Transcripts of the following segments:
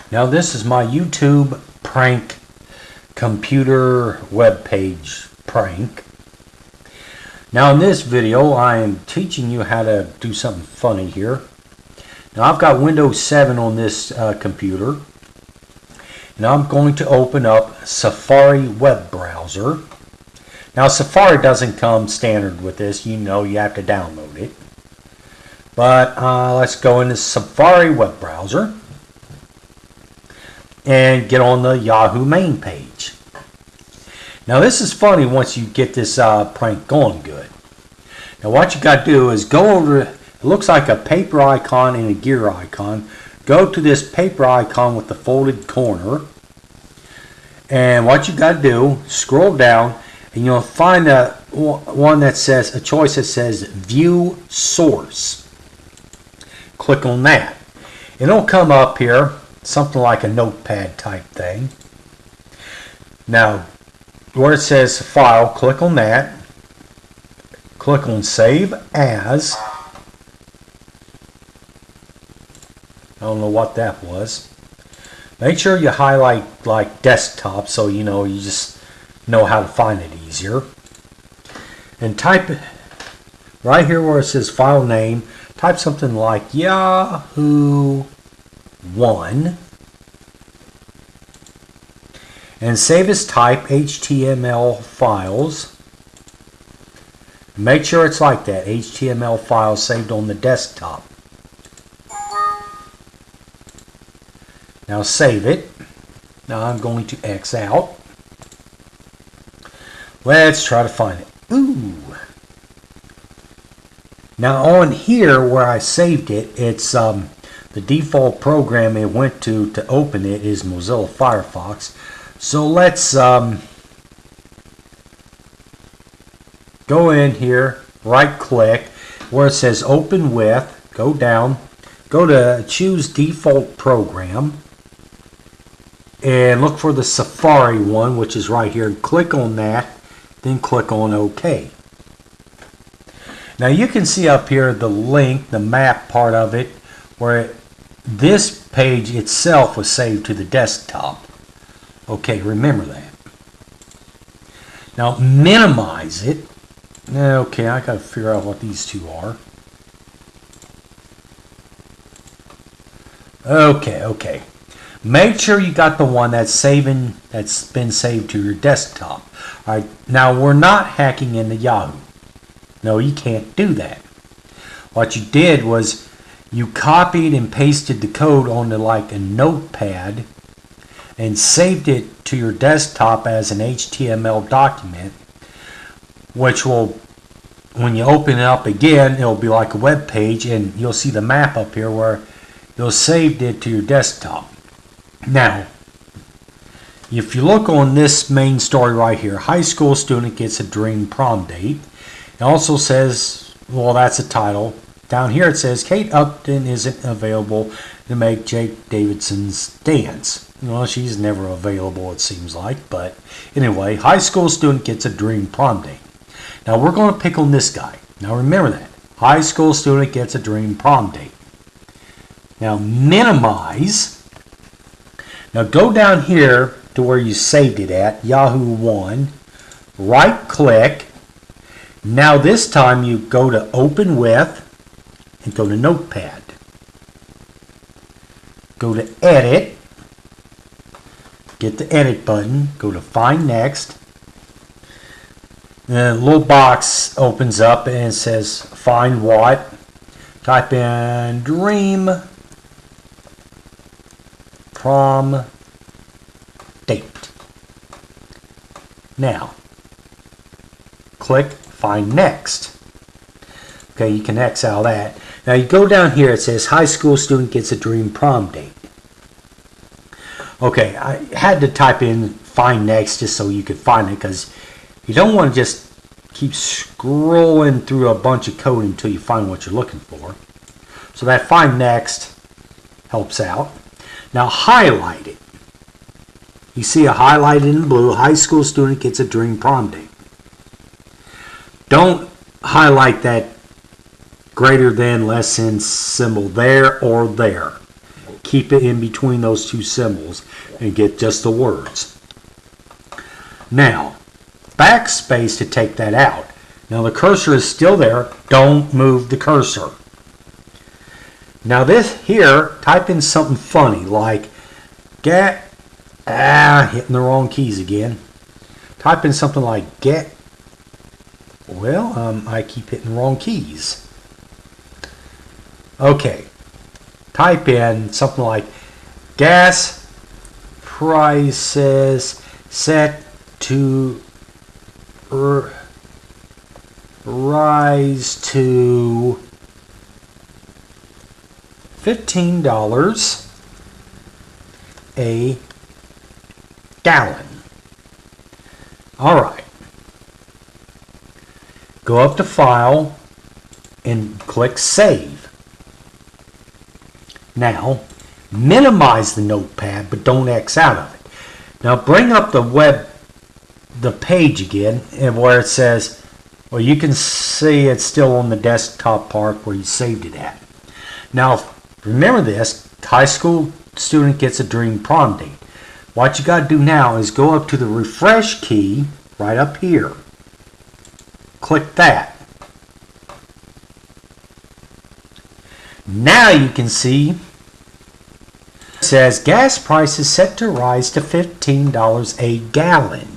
Now this is my YouTube prank computer web page prank. Now in this video I am teaching you how to do something funny here. Now I've got Windows 7 on this computer, and I'm going to open up Safari web browser. Now Safari doesn't come standard with this, you have to download it. But let's go into Safari web browser and get on the Yahoo main page. Now this is funny once you get this prank going good. Now what you got to do is go over, it looks like a paper icon and a gear icon. Go to this paper icon with the folded corner, and what you got to do, scroll down and you'll find one that says, a choice that says view source. Click on that. It'll come up here, something like a notepad type thing. Now, where it says file, click on that. Click on save as. I don't know what that was. Make sure you highlight like desktop so you just know how to find it easier. And type it right here where it says file name. Type something like Yahoo 1 and save as type HTML files. Make sure it's like that, HTML files saved on the desktop. Now save it. Now I'm going to X out. Let's try to find it. Ooh. Now on here where I saved it, it's the default program it went to open it is Mozilla Firefox. So let's go in here, right click where it says open with, go down, go to choose default program and look for the Safari one, which is right here. Click on that, then click on OK. Now you can see up here the link, the map part of it, where this page itself was saved to the desktop. Okay, remember that. Now minimize it. Okay, I gotta figure out what these two are. Okay. Make sure you got the one that's been saved to your desktop. All right, now we're not hacking into Yahoo. No, you can't do that. What you did was you copied and pasted the code onto like a notepad and saved it to your desktop as an HTML document, which will, when you open it up again, it'll be like a web page, and you'll see the map up here where you'll saved it to your desktop. Now, if you look on this main story right here, high school student gets a dream prom date. It also says, well, that's a title. Down here it says Kate Upton isn't available to make Jake Davidson's dance. Well, she's never available, it seems like. But anyway, high school student gets a dream prom date. Now we're going to pick on this guy. Now remember that. High school student gets a dream prom date. Now minimize. Now go down here to where you saved it at, Yahoo 1. Right click. Now this time you go to open with and go to notepad. Go to edit. Get the edit button. Go to find next. The little box opens up and it says find what. Type in dream prom date. Now click find next. Okay, you can X out that. Now you go down here, it says high school student gets a dream prom date. Okay, I had to type in find next just so you could find it, because you don't want to just keep scrolling through a bunch of code until you find what you're looking for. So that find next helps out. Now highlight it. You see a highlighted in blue, high school student gets a dream prom date. Don't highlight that greater than, less than symbol there or there. keep it in between those two symbols and get just the words. Now, backspace to take that out. Now the cursor is still there. Don't move the cursor. Now this here, type in something funny like hitting the wrong keys again. Type in something like I keep hitting the wrong keys. Okay. Type in something like gas prices set to rise to $15 a gallon. All right. Go up to File and click Save. Now, minimize the notepad, but don't X out of it. Now, bring up the page again, and where it says, well, you can see it's still on the desktop part where you saved it at. Now, remember this, high school student gets a dream prom date. What you got to do now is go up to the refresh key right up here. Click that. Now you can see it says gas prices set to rise to $15 a gallon.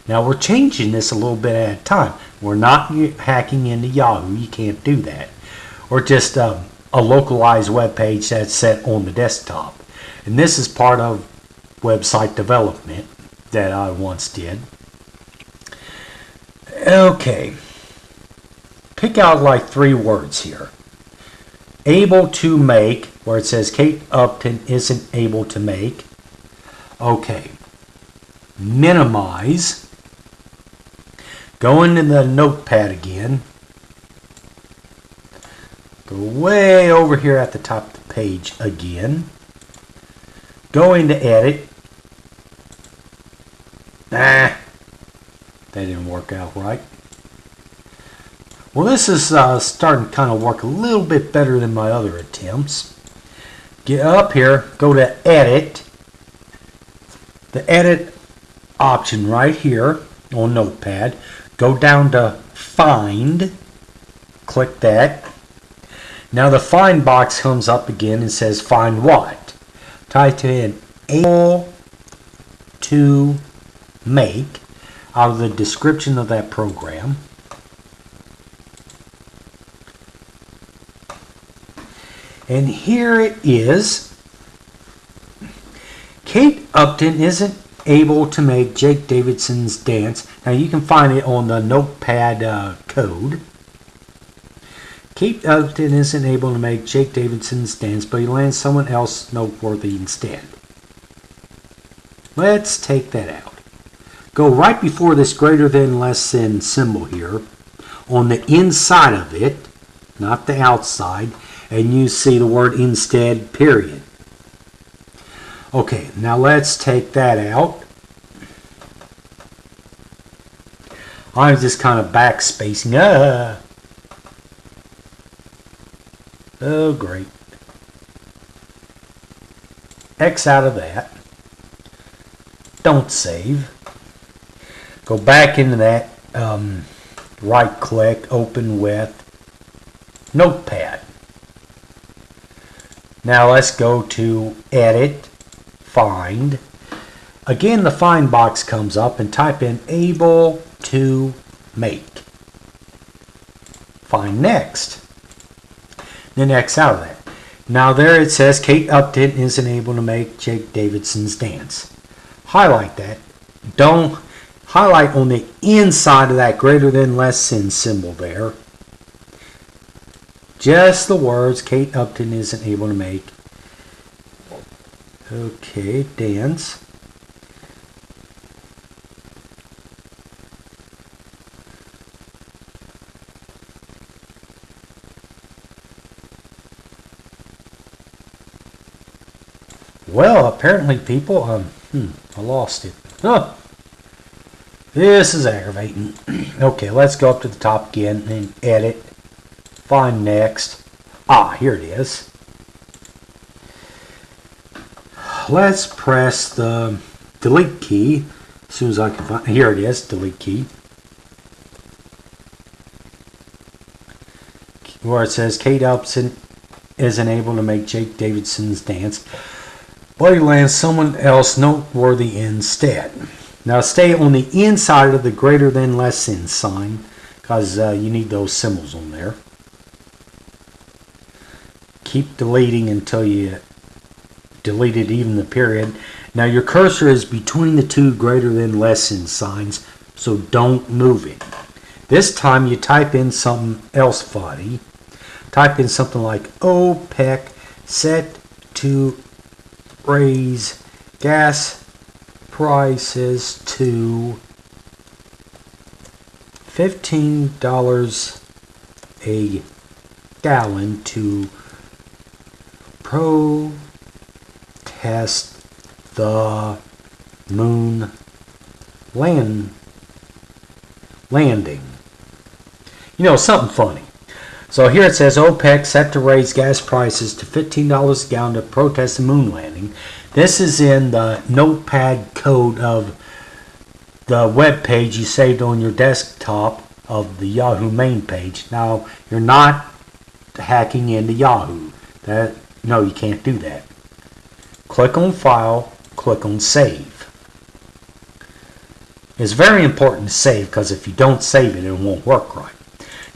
Now we're changing this a little bit at a time. We're not hacking into Yahoo. You can't do that. Or just a localized web page that's set on the desktop. And this is part of website development that I once did. Okay. Pick out like 3 words here. Able to make, where it says Kate Upton isn't able to make. Okay. Minimize. Go into the notepad again. Go way over here at the top of the page again. Go into edit. That didn't work out right. Well, this is starting to kind of work a little bit better than my other attempts. Get up here, go to edit. The edit option right here on notepad. Go down to find. Click that. Now the find box comes up again and says find what? Type in able to make out of the description of that program. And here it is. Kate Upton isn't able to make Jake Davidson's dance. Now you can find it on the notepad code. Kate Upton isn't able to make Jake Davidson's dance, but he lands someone else noteworthy instead. Let's take that out. Go right before this greater than less than symbol here, on the inside of it, not the outside, and you see the word instead, period. Okay, now let's take that out. I'm just kind of backspacing. Oh, great. X out of that. Don't save. Go back into that. Right click, open with Notepad. Now let's go to edit, find. Again, the find box comes up and type in able to make. Find next. Then X out of that. Now there it says Kate Upton isn't able to make Jake Davidson's dance. Highlight that. Don't highlight on the inside of that greater than less than symbol there. Just the words Kate Upton isn't able to make. Okay, dance. Well, apparently people, I lost it. Huh. This is aggravating. Okay, let's go up to the top again and edit. Find next. Ah, here it is. let's press the delete key as soon as I can find. Here it is, delete key. Where it says Kate Upson isn't able to make Jake Davidson's dance, but he lands someone else noteworthy instead. Now stay on the inside of the greater than less than sign, because you need those symbols on there. Keep deleting until you deleted even the period. Now your cursor is between the two greater than less than signs, so don't move it. This time you type in something else funny. Type in something like OPEC set to raise gas prices to $15 a gallon to protest the moon landing. You know, something funny. So here it says OPEC set to raise gas prices to $15 a gallon to protest the moon landing. This is in the notepad code of the web page you saved on your desktop of the Yahoo main page. Now, you're not hacking into Yahoo. No, you can't do that. Click on File, click on Save. It's very important to save, because if you don't save it, it won't work right.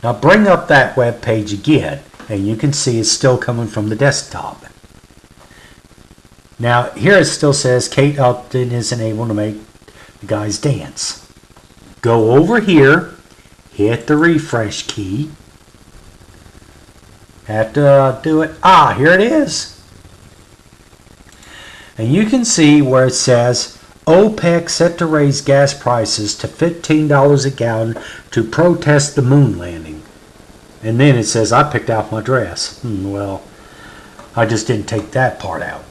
Now bring up that web page again, and you can see it's still coming from the desktop. Now here it still says Kate Upton isn't able to make the guys dance. Go over here, hit the refresh key. Have to do it. Here it is. And you can see where it says OPEC set to raise gas prices to $15 a gallon to protest the moon landing. And then it says, I picked out my dress. Well, I just didn't take that part out.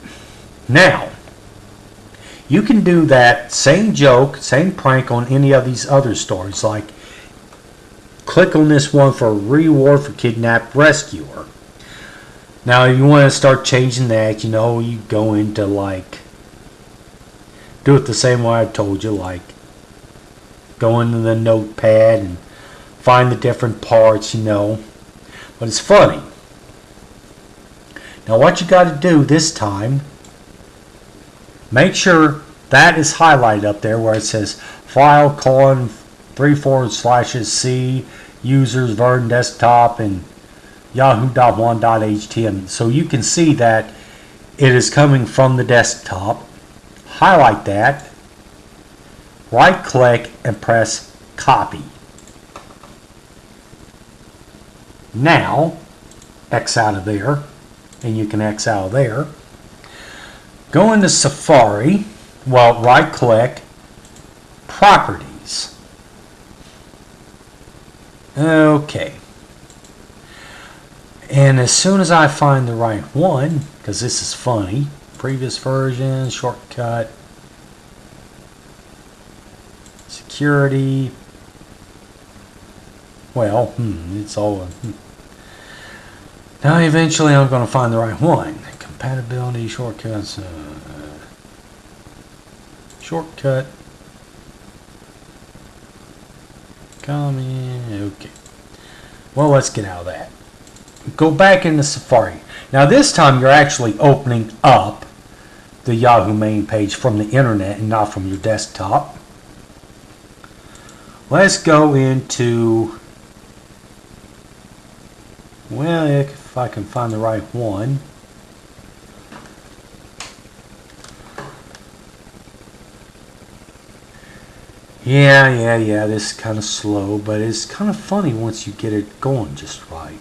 Now, you can do that same joke, same prank on any of these other stories. Like, click on this one for reward for kidnapped rescuer. Now, you want to start changing that, you go into like, do it the same way I told you, like go into the notepad and find the different parts, but it's funny. Now what you got to do this time, make sure that is highlighted up there where it says file : 3/4/C users Vern desktop and yahoo.1.htm, so you can see that it is coming from the desktop. Highlight that, right click and press copy. Now X out of there, and you can X out of there. Go into Safari, right click, properties. Okay. And as soon as I find the right one, because this is funny, previous version, shortcut, security, it's all now eventually I'm going to find the right one. Compatibility, shortcuts, shortcut, okay. Well, let's get out of that. Go back into Safari. Now this time you're actually opening up the Yahoo main page from the internet and not from your desktop. Let's go into, if I can find the right one. Yeah, this is kind of slow, but it's kind of funny once you get it going just right.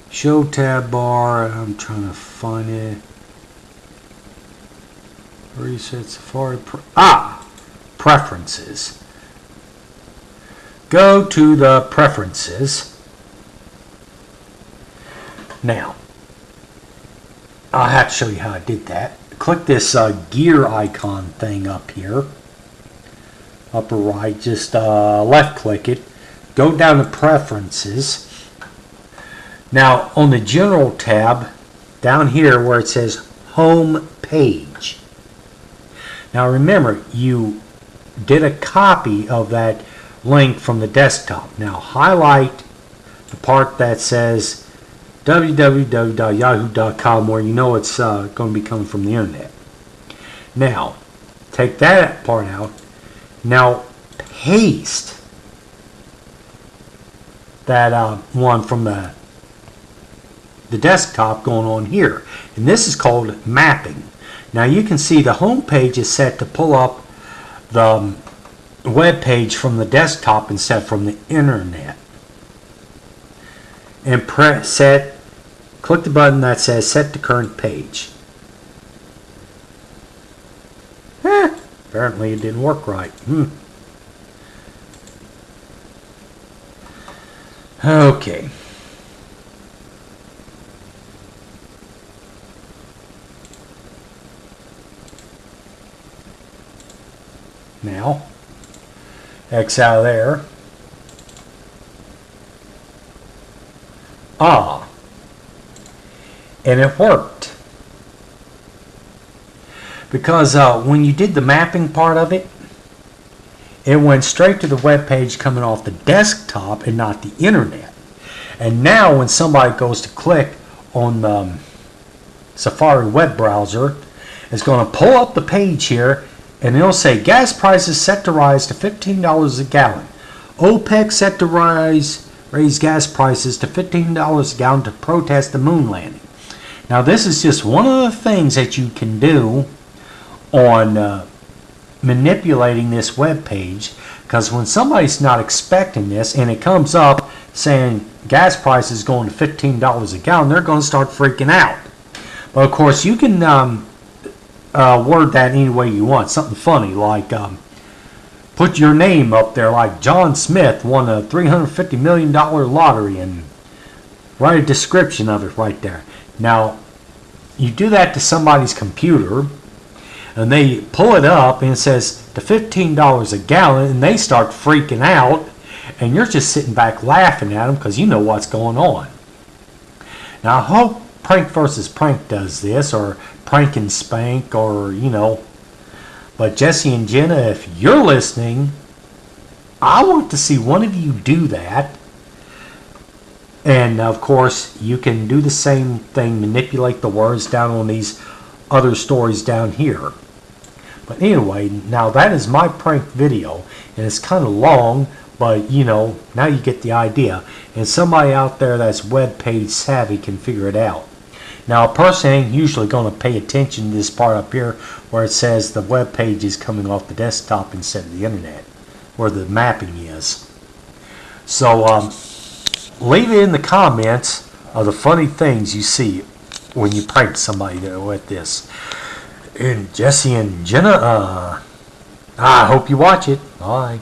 Show tab bar, I'm trying to find it. Reset Safari, preferences. Go to the preferences. Now, I'll have to show you how I did that. Click this gear icon thing up here. Upper right, just left click it. Go down to preferences. Now on the general tab, down here where it says home page. Now remember, you did a copy of that link from the desktop. Now highlight the part that says www.yahoo.com, where you know it's going to be coming from the internet. Now take that part out. Now paste that one from the desktop going on here, and this is called mapping. Now you can see the home page is set to pull up the web page from the desktop instead from the internet, and click the button that says set to current page. Apparently it didn't work right. Okay. Now, X out of there. And it worked. Because when you did the mapping part of it, it went straight to the web page coming off the desktop and not the internet. And now when somebody goes to click on the Safari web browser, it's going to pull up the page here, and it'll say gas prices set to rise to $15 a gallon. OPEC set to raise gas prices to $15 a gallon to protest the moon landing. Now this is just one of the things that you can do on manipulating this web page, because when somebody's not expecting this and it comes up saying gas prices going to $15 a gallon, they're going to start freaking out. But of course you can word that any way you want. Something funny like put your name up there, like John Smith won a $350 million lottery, and write a description of it right there. Now you do that to somebody's computer and they pull it up and it says to $15 a gallon, and they start freaking out, and you're just sitting back laughing at them because you know what's going on. Now I hope Prank vs. Prank does this, or Prank and Spank, or but Jesse and Jenna, if you're listening, I want to see one of you do that. And of course you can do the same thing, manipulate the words down on these other stories down here. But anyway, now that is my prank video, and it's kind of long, but now you get the idea, and somebody out there that's web page savvy can figure it out. Now a person ain't usually going to pay attention to this part up here where it says the web page is coming off the desktop instead of the internet, where the mapping is. So leave it in the comments of the funny things you see when you prank somebody with this. And Jesse and Jenna, I hope you watch it. Bye.